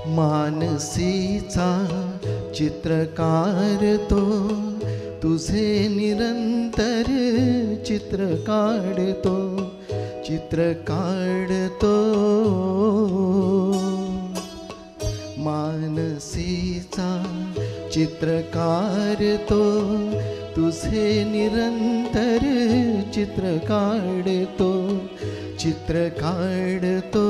मानसीचा चित्रकार तो, तुझे निरंतर चित्र काढतो, चित्र काढतो. मानसीचा चित्रकार तो, तुझे निरंतर चित्र काढतो, चित्र काढतो.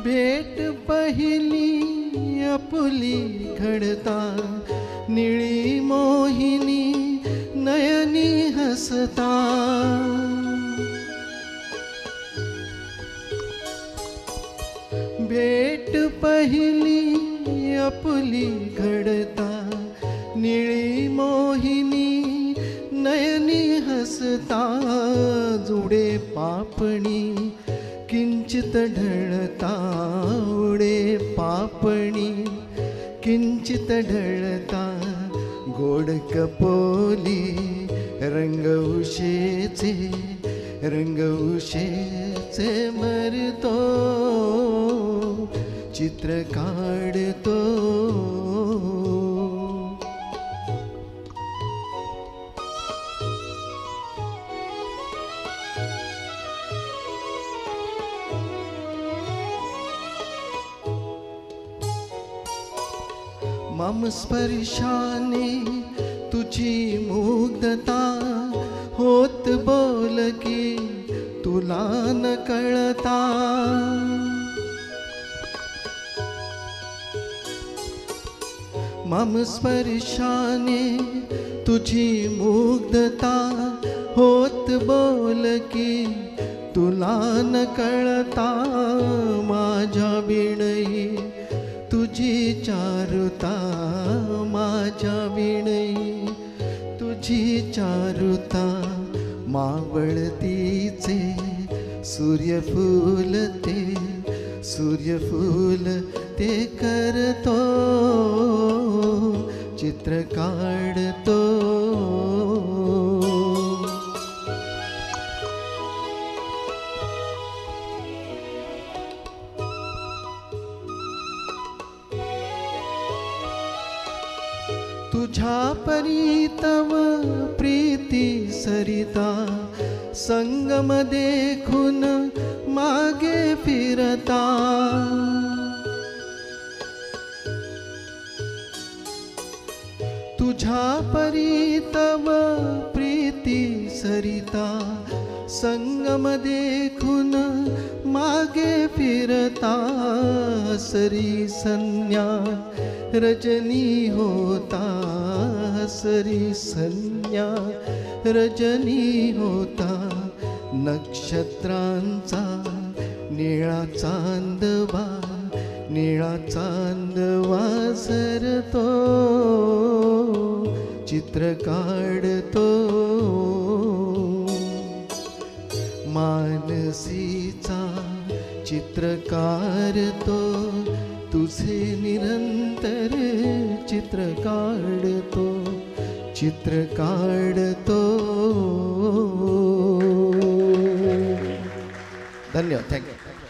भेट पहिली आपुली घडता, निळी मोहिनी नयनी हसता. भेट पहिली आपुली घडता, निळी मोहिनी नयनी हसता. जुडे पापणी किंचित ढळता, उडे पापणी किंचित ढळता. गोड कपोली रंग उशेचे, रंग उशेचे मरतो, चित्र काढतो. मम स्पर्शाने तुझी मुग्धता, होत बोल की तुला न कळता. मम स्पर्शाने तुझी मुग्धता, होत बोल की तुला न कळता. माझ्या विणई तुझी चारुता, माझ्या विणई तुझी चारुता. मावळतीचे सूर्यफूल ते, सूर्यफूल ते करतो, चित्र काढतो. तुझ्या परी तव प्रीती सरिता, संगम देखून मागे फिरता. तुझ्या परी तव प्रीती सरिता, संगम देखून मागे फिरता. सरी संज्ञा रजनी होता, सरी संज्ञा रजनी होता. नक्षत्रांचा निळा चांदवा, निळा चांदवा सरतो, चित्र काढतो. मानसीचा चित्रकार तो, तुझे निरंतर चित्र काढतो, चित्र काढतो. धन्यवाद. थँक्यू.